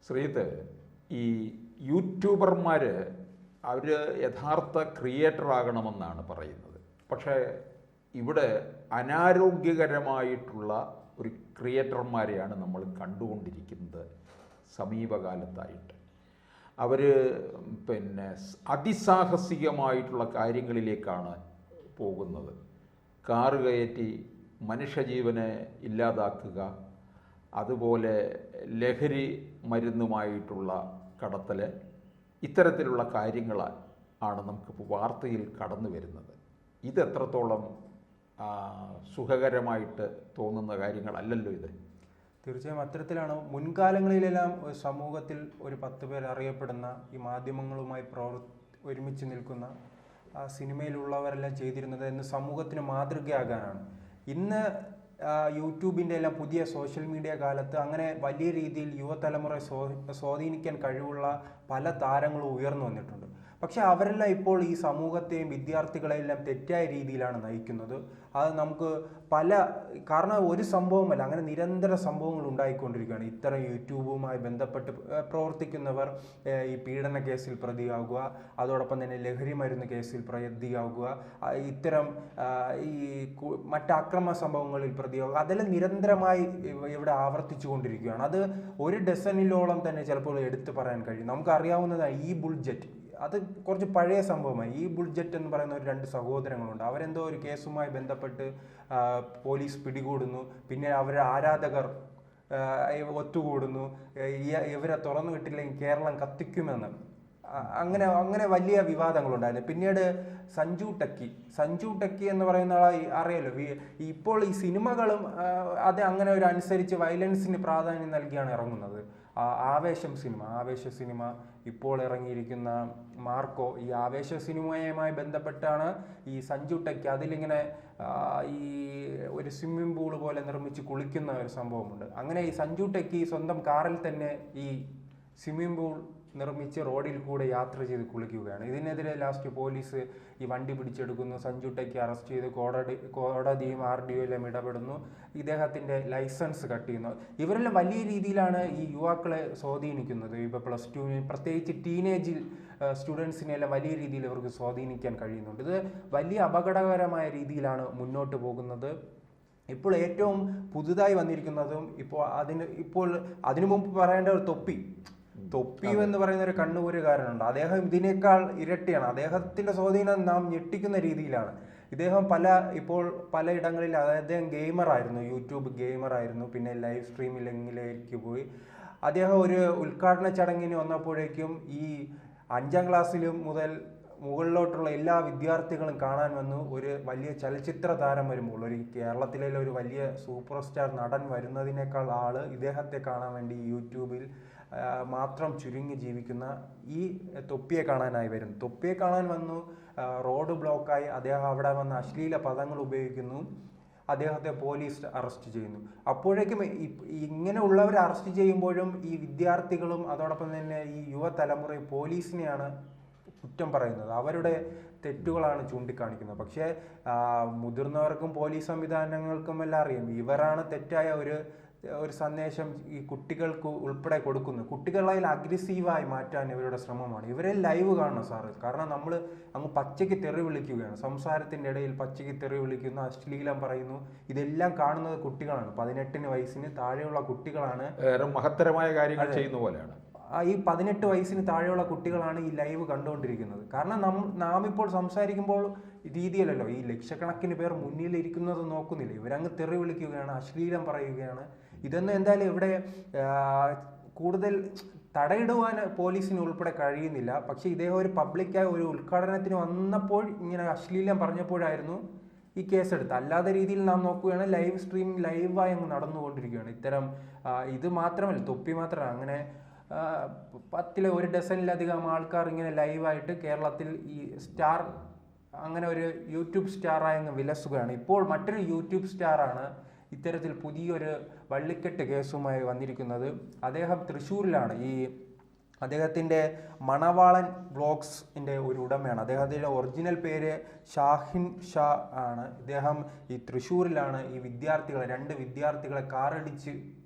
ശ്രീത്ത്, ഈ യൂട്യൂബർമാർ അവർ യഥാർത്ഥ ക്രിയേറ്റർ ആകണമെന്നാണ് പറയുന്നത്. പക്ഷേ ഇവിടെ അനാരോഗ്യകരമായിട്ടുള്ള ഒരു ക്രിയേറ്റർമാരെയാണ് നമ്മൾ കണ്ടുകൊണ്ടിരിക്കുന്നത് സമീപകാലത്തായിട്ട്. അവർ അതിസാഹസികമായിട്ടുള്ള കാര്യങ്ങളിലേക്കാണ് പോകുന്നത്. കാറ് കയറ്റി മനുഷ്യജീവനെ ഇല്ലാതാക്കുക, അതുപോലെ ലഹരി മരുന്നുമായിട്ടുള്ള കടത്തൽ, ഇത്തരത്തിലുള്ള കാര്യങ്ങളാണ് നമുക്കിപ്പോൾ വാർത്തയിൽ കടന്നു വരുന്നത്. ഇതെത്രത്തോളം സുഖകരമായിട്ട് തോന്നുന്ന കാര്യങ്ങളല്ലല്ലോ ഇത്. തീർച്ചയായും അത്തരത്തിലാണ് മുൻകാലങ്ങളിലെല്ലാം സമൂഹത്തിൽ ഒരു 10 പേർ അറിയപ്പെടുന്ന ഈ മാധ്യമങ്ങളുമായി ഒരുമിച്ച് നിൽക്കുന്ന സിനിമയിലുള്ളവരെല്ലാം ചെയ്തിരുന്നത് എന്ന് സമൂഹത്തിന് മാതൃകയാകാനാണ്. ഇന്ന് യൂട്യൂബിൻ്റെ എല്ലാം പുതിയ സോഷ്യൽ മീഡിയ കാലത്ത് അങ്ങനെ വലിയ രീതിയിൽ യുവതലമുറയെ സ്വാധീനിക്കാൻ കഴിവുള്ള പല താരങ്ങളും ഉയർന്നു വന്നിട്ടുണ്ട്. പക്ഷെ അവരെല്ലാം ഇപ്പോൾ ഈ സമൂഹത്തെയും വിദ്യാർത്ഥികളെല്ലാം തെറ്റായ രീതിയിലാണ് നയിക്കുന്നത്. അത് നമുക്ക് കാരണം ഒരു സംഭവമല്ല, അങ്ങനെ നിരന്തര സംഭവങ്ങൾ ഉണ്ടായിക്കൊണ്ടിരിക്കുകയാണ്. ഇത്തരം യൂട്യൂബുമായി ബന്ധപ്പെട്ട് പ്രവർത്തിക്കുന്നവർ ഈ പീഡന കേസിൽ പ്രതിയാകുക, അതോടൊപ്പം തന്നെ ലഹരി മരുന്ന് കേസിൽ പ്രതിയാകുക, ഇത്തരം ഈ മറ്റ് അക്രമ സംഭവങ്ങളിൽ പ്രതിയാകുക, അതെല്ലാം നിരന്തരമായി ഇവിടെ ആവർത്തിച്ചു കൊണ്ടിരിക്കുകയാണ്. അത് ഒരു ഡസനിലോളം തന്നെ ചിലപ്പോൾ എടുത്തു പറയാൻ കഴിയും. നമുക്കറിയാവുന്നതാണ് ഈ ബുൾജെറ്റ്. അത് കുറച്ച് പഴയ സംഭവമായി. ഈ ബുൾജെറ്റ് എന്ന് പറയുന്ന ഒരു 2 സഹോദരങ്ങളുണ്ട്. അവരെന്തോ ഒരു കേസുമായി ബന്ധപ്പെട്ട് പോലീസ് പിടികൂടുന്നു. പിന്നെ അവരുടെ ആരാധകർ ഒത്തുകൂടുന്നു, ഇവരെ തുറന്നു വിട്ടില്ലെങ്കിൽ കേരളം കത്തിക്കുമെന്ന്. അങ്ങനെ വലിയ വിവാദങ്ങളുണ്ടായിരുന്നു. പിന്നീട് സഞ്ജു ടെക്കി എന്ന് പറയുന്ന ആളെ അറിയാലോ. ഇപ്പോൾ ഈ സിനിമകളും അത് അങ്ങനെ ഒരു അനുസരിച്ച് വയലൻസിന് പ്രാധാന്യം നൽകിയാണ് ഇറങ്ങുന്നത്. ആവേശ സിനിമ ഇപ്പോൾ ഇറങ്ങിയിരിക്കുന്ന മാർക്കോ, ഈ ആവേശ സിനിമയുമായി ബന്ധപ്പെട്ടാണ് ഈ സഞ്ജു ടെക്കി അതിലിങ്ങനെ ഈ ഒരു സ്വിമ്മിംഗ് പൂൾ പോലെ നിർമ്മിച്ച് കുളിക്കുന്ന ഒരു സംഭവമുണ്ട്. അങ്ങനെ ഈ സഞ്ജു ടെക്കി സ്വന്തം കാറിൽ തന്നെ ഈ സ്വിമ്മിംഗ് പൂൾ നിർമ്മിച്ച് റോഡിൽ കൂടെ യാത്ര ചെയ്ത് കുളിക്കുകയാണ്. ഇതിനെതിരെ ലാസ്റ്റ് പോലീസ് ഈ വണ്ടി പിടിച്ചെടുക്കുന്നു. സഞ്ജു ടെക്കി അറസ്റ്റ് ചെയ്ത് കോടതിയും RDO എല്ലാം ഇടപെടുന്നു. ഇദ്ദേഹത്തിൻ്റെ ലൈസൻസ് കട്ട് ചെയ്യുന്നു. ഇവരെല്ലാം വലിയ രീതിയിലാണ് ഈ യുവാക്കളെ സ്വാധീനിക്കുന്നത്. ഇപ്പോൾ +2 പ്രത്യേകിച്ച് ടീനേജിൽ സ്റ്റുഡൻസിനെല്ലാം വലിയ രീതിയിൽ ഇവർക്ക് സ്വാധീനിക്കാൻ കഴിയുന്നുണ്ട്. ഇത് വലിയ അപകടകരമായ രീതിയിലാണ് മുന്നോട്ട് പോകുന്നത്. ഇപ്പോൾ ഏറ്റവും പുതുതായി വന്നിരിക്കുന്നതും അതിനു മുമ്പ് പറയേണ്ട ഒരു തൊപ്പി എന്ന് പറയുന്ന ഒരു കണ്ണൂരുകാരനുണ്ട്. അദ്ദേഹം ഇതിനേക്കാൾ ഇരട്ടിയാണ്. അദ്ദേഹത്തിന്റെ സ്വാധീനം നാം ഞെട്ടിക്കുന്ന രീതിയിലാണ്. ഇദ്ദേഹം പലയിടങ്ങളിൽ, അദ്ദേഹം ഗെയിമറായിരുന്നു, യൂട്യൂബ് ഗെയിമറായിരുന്നു. പിന്നെ ലൈവ് സ്ട്രീമിലേക്ക് പോയി. അദ്ദേഹം ഒരു ഉദ്ഘാടന ചടങ്ങിന് വന്നപ്പോഴേക്കും ഈ 5ാം ക്ലാസ്സിലും മുതൽ മുകളിലോട്ടുള്ള എല്ലാ വിദ്യാർത്ഥികളും കാണാൻ വന്നു. ഒരു വലിയ ചലച്ചിത്ര താരം വരുമ്പോൾ, ഒരു കേരളത്തിലെ ഒരു വലിയ സൂപ്പർ സ്റ്റാർ നടൻ വരുന്നതിനേക്കാൾ ഇദ്ദേഹത്തെ കാണാൻ വേണ്ടി യൂട്യൂബിൽ മാത്രം ചുരുങ്ങി ജീവിക്കുന്ന ഈ തൊപ്പിയെ കാണാനായി വരുന്നു. തൊപ്പിയെ കാണാൻ വന്നു. റോഡ് ബ്ലോക്കായി. അദ്ദേഹം അവിടെ വന്ന് അശ്ലീല പദങ്ങൾ ഉപയോഗിക്കുന്നു. അദ്ദേഹത്തെ പോലീസ് അറസ്റ്റ് ചെയ്യുന്നു. അപ്പോഴേക്കും ഇങ്ങനെയുള്ളവരെ അറസ്റ്റ് ചെയ്യുമ്പോഴും ഈ വിദ്യാർത്ഥികളും അതോടൊപ്പം തന്നെ ഈ യുവതലമുറ പോലീസിനെയാണ് കുറ്റം പറയുന്നത്. അവരുടെ തെറ്റുകളാണ് ചൂണ്ടിക്കാണിക്കുന്നത്. പക്ഷേ മുതിർന്നവർക്കും പോലീസ് സംവിധാനങ്ങൾക്കും എല്ലാം അറിയാം ഇവരാണ് തെറ്റായ ഒരു സന്ദേശം ഈ കുട്ടികൾക്ക് ഉൾപ്പെടെ കൊടുക്കുന്നു. കുട്ടികളെ അഗ്രസീവായി മാറ്റാൻ ഇവരുടെ ശ്രമമാണ്. ഇവരെ ലൈവ് കാണണം സാറ്. കാരണം നമ്മൾ അങ്ങ് പച്ചയ്ക്ക് തെറി വിളിക്കുകയാണ്. സംസാരത്തിൻ്റെ ഇടയിൽ പച്ചയ്ക്ക് തെറി വിളിക്കുന്നു, അശ്ലീലം പറയുന്നു. ഇതെല്ലാം കാണുന്നത് കുട്ടികളാണ്. 18 വയസ്സിന് താഴെയുള്ള കുട്ടികളാണ്. മഹത്തരമായ കാര്യങ്ങൾ ചെയ്യുന്ന പോലെയാണ്. ഈ 18 വയസ്സിന് താഴെയുള്ള കുട്ടികളാണ് ഈ ലൈവ് കണ്ടുകൊണ്ടിരിക്കുന്നത്. കാരണം നാം ഇപ്പോൾ സംസാരിക്കുമ്പോൾ രീതിയല്ലല്ലോ. ഈ ലക്ഷക്കണക്കിന് പേർ മുന്നിലിരിക്കുന്നത് നോക്കുന്നില്ല. ഇവരങ്ങ് തെറി വിളിക്കുകയാണ്, അശ്ലീലം പറയുകയാണ്. ഇതൊന്നും എന്തായാലും ഇവിടെ കൂടുതൽ തടയിടുവാൻ പോലീസിന് ഉൾപ്പെടെ കഴിയുന്നില്ല. പക്ഷേ ഇദ്ദേഹം ഒരു പബ്ലിക്കായ ഒരു ഉദ്ഘാടനത്തിന് വന്നപ്പോൾ ഇങ്ങനെ അശ്ലീലം പറഞ്ഞപ്പോഴായിരുന്നു ഈ കേസെടുത്ത്. അല്ലാത്ത രീതിയിൽ നാം നോക്കുകയാണ് ലൈവ് സ്ട്രീം ലൈവായി അങ്ങ് നടന്നുകൊണ്ടിരിക്കുകയാണ്. ഇത്തരം ഇത് മാത്രമല്ല, തൊപ്പി മാത്രമല്ല, അങ്ങനെ 1 ഡസനിലധികം ആൾക്കാർ ഇങ്ങനെ ലൈവായിട്ട് കേരളത്തിൽ ഈ അങ്ങനെ ഒരു യൂട്യൂബ് സ്റ്റാറായി അങ്ങ് വിലസുകയാണ്. ഇപ്പോൾ മറ്റൊരു യൂട്യൂബ് സ്റ്റാറാണ് ഇത്തരത്തിൽ പുതിയൊരു വള്ളിക്കെട്ട് കേസുമായി വന്നിരിക്കുന്നത്. അദ്ദേഹം തൃശ്ശൂരിലാണ്. അദ്ദേഹത്തിൻ്റെ മണവാളൻ വ്ളോഗ്സിൻ്റെ ഒരു ഉടമയാണ്. അദ്ദേഹത്തിൻ്റെ ഒറിജിനൽ പേര് ഷാഹിൻ ഷാ ആണ്. ഇദ്ദേഹം ഈ തൃശ്ശൂരിലാണ് ഈ 2 വിദ്യാർത്ഥികളെ കാറടിച്ച്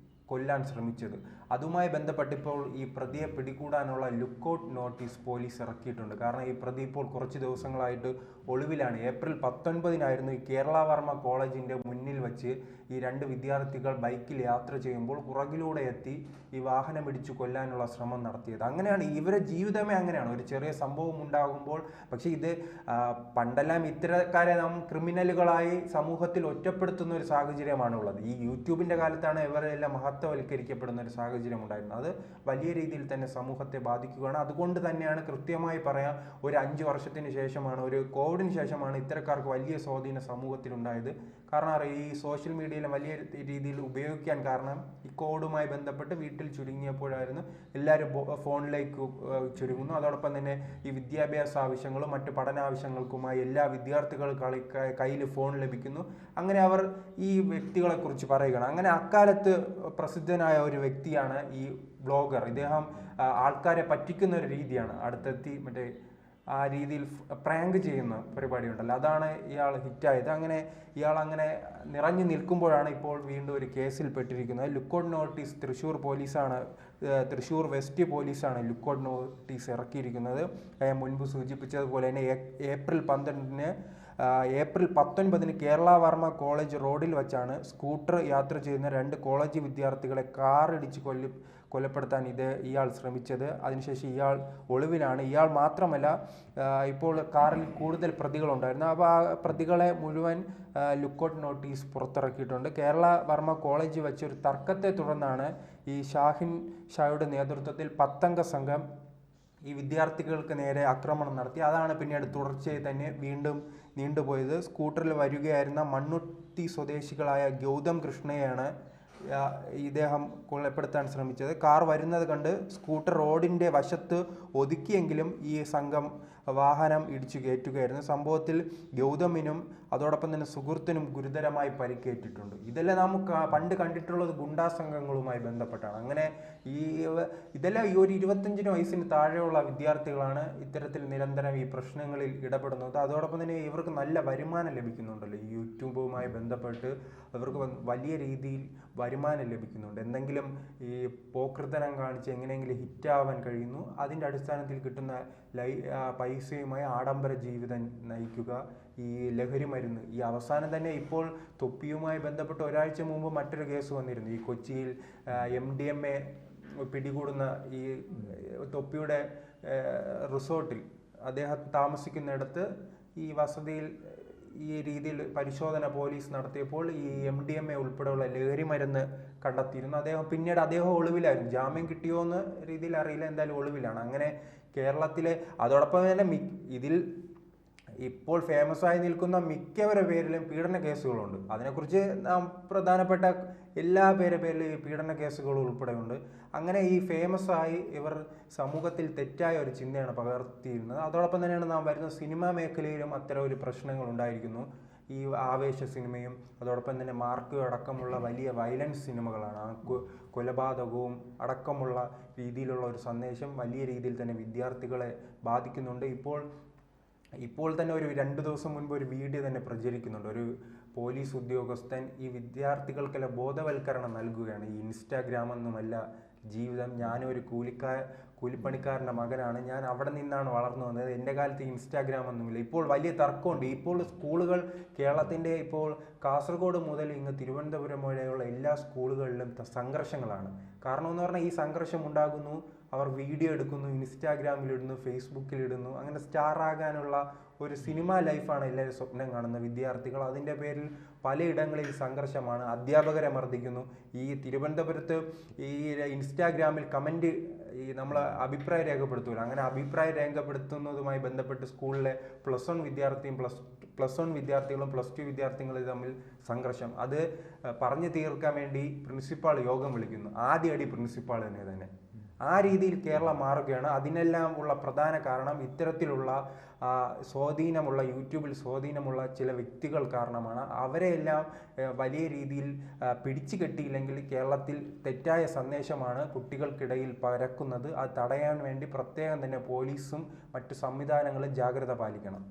കൊല്ലാൻ ശ്രമിച്ചത്. അതുമായി ബന്ധപ്പെട്ട് ഇപ്പോൾ ഈ പ്രതിയെ പിടികൂടാനുള്ള ലുക്കൌട്ട് നോട്ടീസ് പോലീസ് ഇറക്കിയിട്ടുണ്ട്. കാരണം ഈ പ്രതി ഇപ്പോൾ കുറച്ച് ദിവസങ്ങളായിട്ട് ഒളിവിലാണ്. ഏപ്രിൽ 19-നായിരുന്നു ഈ കേരള വർമ്മ കോളേജിൻ്റെ മുന്നിൽ വെച്ച് ഈ 2 വിദ്യാർത്ഥികൾ ബൈക്കിൽ യാത്ര ചെയ്യുമ്പോൾ പുറകിലൂടെ എത്തി ഈ വാഹനം ഇടിച്ചു കൊല്ലാനുള്ള ശ്രമം നടത്തിയത്. അങ്ങനെയാണ് ഇവരെ ജീവിതമേ അങ്ങനെയാണ്. ഒരു ചെറിയ സംഭവം ഉണ്ടാകുമ്പോൾ, പക്ഷേ ഇത് പണ്ടെല്ലാം ഇത്തരക്കാരെ നാം ക്രിമിനലുകളായി സമൂഹത്തിൽ ഒറ്റപ്പെടുത്തുന്ന ഒരു സാഹചര്യമാണ് ഉള്ളത്. ഈ യൂട്യൂബിൻ്റെ കാലത്താണ് ഇവരെല്ലാം മഹത്വവൽക്കരിക്കപ്പെടുന്ന ഒരു സാഹചര്യം ഉണ്ടായിരുന്നത്. അത് വലിയ രീതിയിൽ തന്നെ സമൂഹത്തെ ബാധിക്കുകയാണ്. അതുകൊണ്ട് തന്നെയാണ് കൃത്യമായി പറയാം, ഒരു 5 വർഷത്തിന് ശേഷമാണ്, ഒരു കോവിഡിന് ശേഷമാണ് ഇത്തരക്കാർക്ക് വലിയ സ്വാധീനം സമൂഹത്തിലുണ്ടായത്. കാരണം ഈ സോഷ്യൽ മീഡിയയിലെ വലിയ രീതിയിൽ ഉപയോഗിക്കാൻ കാരണം ഈ കോവിഡുമായി ബന്ധപ്പെട്ട് വീട്ടിൽ ചുരുങ്ങിയപ്പോഴായിരുന്നു എല്ലാവരും ഫോണിലേക്ക് ചുരുങ്ങുന്നു. അതോടൊപ്പം തന്നെ ഈ വിദ്യാഭ്യാസ ആവശ്യങ്ങളും മറ്റ് പഠനാവശ്യങ്ങൾക്കുമായി എല്ലാ വിദ്യാർത്ഥികളും കയ്യിൽ ഫോൺ ലഭിക്കുന്നു. അങ്ങനെ അവർ ഈ വ്യക്തികളെക്കുറിച്ച് പറയുകയാണ്. അങ്ങനെ അക്കാലത്ത് പ്രസിദ്ധനായ ഒരു വ്യക്തിയാണ് ഈ ബ്ലോഗർ. ഇദ്ദേഹം ആൾക്കാരെ പറ്റിക്കുന്ന ഒരു രീതിയാണ്, അടുത്തെത്തി മറ്റേ ആ രീതിയിൽ പ്രാങ്ക് ചെയ്യുന്ന പരിപാടി ഉണ്ടല്ലോ, അതാണ് ഇയാൾ ഹിറ്റായത്. ഇയാൾ അങ്ങനെ നിറഞ്ഞു നിൽക്കുമ്പോഴാണ് ഇപ്പോൾ വീണ്ടും ഒരു കേസിൽ പെട്ടിരിക്കുന്നത്. ലുക്കൌട്ട് നോട്ടീസ് തൃശ്ശൂർ വെസ്റ്റ് പോലീസാണ് ലുക്കൌട്ട് നോട്ടീസ് ഇറക്കിയിരിക്കുന്നത്. മുൻപ് സൂചിപ്പിച്ചതുപോലെ തന്നെ ഏപ്രിൽ 19 കേരള വർമ്മ കോളേജ് റോഡിൽ വെച്ചാണ് സ്കൂട്ടർ യാത്ര ചെയ്യുന്ന 2 കോളേജ് വിദ്യാർത്ഥികളെ കാറിടിച്ച് കൊലപ്പെടുത്താൻ ഇയാൾ ശ്രമിച്ചത്. അതിനുശേഷം ഇയാൾ ഒളിവിലാണ്. ഇയാൾ മാത്രമല്ല, ഇപ്പോൾ കാറിൽ കൂടുതൽ പ്രതികളുണ്ടായിരുന്നു. അപ്പോൾ ആ പ്രതികളെ മുഴുവൻ ലുക്കൌട്ട് നോട്ടീസ് പുറത്തിറക്കിയിട്ടുണ്ട്. കേരള വർമ്മ കോളേജ് വെച്ച് ഒരു തർക്കത്തെ തുടർന്നാണ് ഈ ഷാഹിൻ ഷായുടെ നേതൃത്വത്തിൽ 10 അംഗ സംഘം ഈ വിദ്യാർത്ഥികൾക്ക് നേരെ ആക്രമണം നടത്തി. അതാണ് പിന്നീട് തുടർച്ചയായി തന്നെ വീണ്ടും നീണ്ടുപോയത്. സ്കൂട്ടറിൽ വരികയായിരുന്ന മണ്ണുത്തി സ്വദേശികളായ ഗൗതം കൃഷ്ണയെയാണ് ഇദ്ദേഹം കൊലപ്പെടുത്താൻ ശ്രമിച്ചത്. കാർ വരുന്നത് കണ്ട് സ്കൂട്ടർ റോഡിൻ്റെ വശത്ത് ഒതുക്കിയെങ്കിലും ഈ സംഘം വാഹനം ഇടിച്ചു കയറ്റുകയായിരുന്നു. സംഭവത്തിൽ ഗൗതമിനും അതോടൊപ്പം തന്നെ സുഹൃത്തിനും ഗുരുതരമായി പരിക്കേറ്റിട്ടുണ്ട്. ഇതെല്ലാം നമുക്ക് പണ്ട് കണ്ടിട്ടുള്ളത് ഗുണ്ടാ സംഘങ്ങളുമായി ബന്ധപ്പെട്ടാണ്. അങ്ങനെ ഇതെല്ലാം ഈ ഒരു 25 വയസ്സിന് താഴെയുള്ള വിദ്യാർത്ഥികളാണ് ഇത്തരത്തിൽ നിരന്തരം ഈ പ്രശ്നങ്ങളിൽ ഇടപെടുന്നത്. അതോടൊപ്പം തന്നെ ഇവർക്ക് നല്ല വരുമാനം ലഭിക്കുന്നുണ്ടല്ലോ. ഈ യൂട്യൂബുമായി ബന്ധപ്പെട്ട് അവർക്ക് വലിയ രീതിയിൽ വരുമാനം ലഭിക്കുന്നുണ്ട്. എന്തെങ്കിലും ഈ പോക്കൃത്തനം കാണിച്ച് എങ്ങനെയെങ്കിലും ഹിറ്റാവാൻ കഴിയുന്നു. അതിൻ്റെ അടിസ്ഥാനത്തിൽ കിട്ടുന്ന പൈസയുമായി ആഡംബര ജീവിതം നയിക്കുക, ഈ ലഹരി മരുന്ന്. ഈ അവസാനം തന്നെ ഇപ്പോൾ തൊപ്പിയുമായി ബന്ധപ്പെട്ട് ഒരാഴ്ച മുമ്പ് മറ്റൊരു കേസ് വന്നിരുന്നു. ഈ കൊച്ചിയിൽ MDMA പിടികൂടുന്ന ഈ തൊപ്പിയുടെ റിസോർട്ടിൽ അദ്ദേഹം താമസിക്കുന്നിടത്ത് ഈ വസതിയിൽ ഈ രീതിയിൽ പരിശോധന പോലീസ് നടത്തിയപ്പോൾ ഈ MDMA ഉൾപ്പെടെയുള്ള ലഹരി മരുന്ന് കണ്ടെത്തിയിരുന്നു. പിന്നീട് അദ്ദേഹം ഒളിവിലായിരുന്നു. ജാമ്യം കിട്ടിയോ എന്ന രീതിയിൽ അറിയില്ല, എന്തായാലും ഒളിവിലാണ്. അങ്ങനെ കേരളത്തിലെ അതോടൊപ്പം തന്നെ ഇതിൽ ഇപ്പോൾ ഫേമസ് ആയി നിൽക്കുന്ന മിക്കവരുടെ പേരിലും പീഡന കേസുകളുണ്ട്. അതിനെക്കുറിച്ച് നാം പ്രധാനപ്പെട്ട എല്ലാ പേരിലും ഈ പീഡന കേസുകൾ ഉൾപ്പെടെയുണ്ട്. അങ്ങനെ ഈ ഫേമസ് ആയി ഇവർ സമൂഹത്തിൽ തെറ്റായ ഒരു ചിന്തയാണ് പകർത്തിയിരുന്നത്. അതോടൊപ്പം തന്നെയാണ് നാം വരുന്ന സിനിമാ മേഖലയിലും അത്തരം ഒരു പ്രശ്നങ്ങൾ ഉണ്ടായിരിക്കുന്നു. ഈ ആവേശ സിനിമയും അതോടൊപ്പം തന്നെ മാർക്ക് അടക്കമുള്ള വലിയ വയലൻസ് സിനിമകളാണ്. കൊലപാതകവും അടക്കമുള്ള രീതിയിലുള്ള ഒരു സന്ദേശം വലിയ രീതിയിൽ തന്നെ വിദ്യാർത്ഥികളെ ബാധിക്കുന്നുണ്ട്. ഇപ്പോൾ തന്നെ ഒരു 2 ദിവസം മുൻപ് ഒരു വീഡിയോ തന്നെ പ്രചരിക്കുന്നുണ്ട്. ഒരു പോലീസ് ഉദ്യോഗസ്ഥൻ ഈ വിദ്യാർത്ഥികൾക്കെല്ലാം ബോധവൽക്കരണം നൽകുകയാണ്. ഈ ഇൻസ്റ്റാഗ്രാം ഒന്നുമല്ല ജീവിതം, ഞാനൊരു കൂലിപ്പണിക്കാരൻ്റെ മകനാണ്, ഞാൻ അവിടെ നിന്നാണ് വളർന്നു വന്നത്, എൻ്റെ കാലത്ത് ഇൻസ്റ്റാഗ്രാം ഒന്നുമില്ല. ഇപ്പോൾ വലിയ തർക്കമുണ്ട്. ഇപ്പോൾ സ്കൂളുകൾ കേരളത്തിൻ്റെ ഇപ്പോൾ കാസർഗോഡ് മുതൽ ഇങ്ങ് തിരുവനന്തപുരം വരെയുള്ള എല്ലാ സ്കൂളുകളിലും സംഘർഷങ്ങളാണ്. കാരണം എന്ന് പറഞ്ഞാൽ ഈ സംഘർഷം ഉണ്ടാകുന്നു, അവർ വീഡിയോ എടുക്കുന്നു, ഇൻസ്റ്റാഗ്രാമിലിടുന്നു, ഫേസ്ബുക്കിലിടുന്നു. അങ്ങനെ സ്റ്റാർ ആകാനുള്ള ഒരു സിനിമ ലൈഫാണ് എല്ലാവരും സ്വപ്നം കാണുന്ന വിദ്യാർത്ഥികൾ. അതിൻ്റെ പേരിൽ പലയിടങ്ങളിൽ സംഘർഷമാണ്. അധ്യാപകരെ മർദ്ദിക്കുന്നു. ഈ തിരുവനന്തപുരത്ത് ഈ ഇൻസ്റ്റാഗ്രാമിൽ കമൻറ്റ് നമ്മൾ അഭിപ്രായം രേഖപ്പെടുത്തുമല്ലോ, അങ്ങനെ അഭിപ്രായം രേഖപ്പെടുത്തുന്നതുമായി ബന്ധപ്പെട്ട് സ്കൂളിലെ +1 വിദ്യാർത്ഥികളും +2 വിദ്യാർത്ഥികളും തമ്മിൽ സംഘർഷം. അത് പറഞ്ഞു തീർക്കാൻ വേണ്ടി പ്രിൻസിപ്പാൾ യോഗം വിളിക്കുന്നു. ആദ്യ അടി പ്രിൻസിപ്പാൾ തന്നെ. ആ രീതിയിൽ കേരളം മാറുകയാണ്. അതിനെല്ലാം ഉള്ള പ്രധാന കാരണം ഇത്തരത്തിലുള്ള യൂട്യൂബിൽ സ്വാധീനമുള്ള ചില വ്യക്തികൾ കാരണമാണ്. അവരെയെല്ലാം വലിയ രീതിയിൽ പിടിച്ചു കെട്ടിയില്ലെങ്കിൽ കേരളത്തിൽ തെറ്റായ സന്ദേശമാണ് കുട്ടികൾക്കിടയിൽ പരക്കുന്നത്. അത് തടയാൻ വേണ്ടി പ്രത്യേകം തന്നെ പോലീസും മറ്റു സംവിധാനങ്ങളും ജാഗ്രത പാലിക്കണം.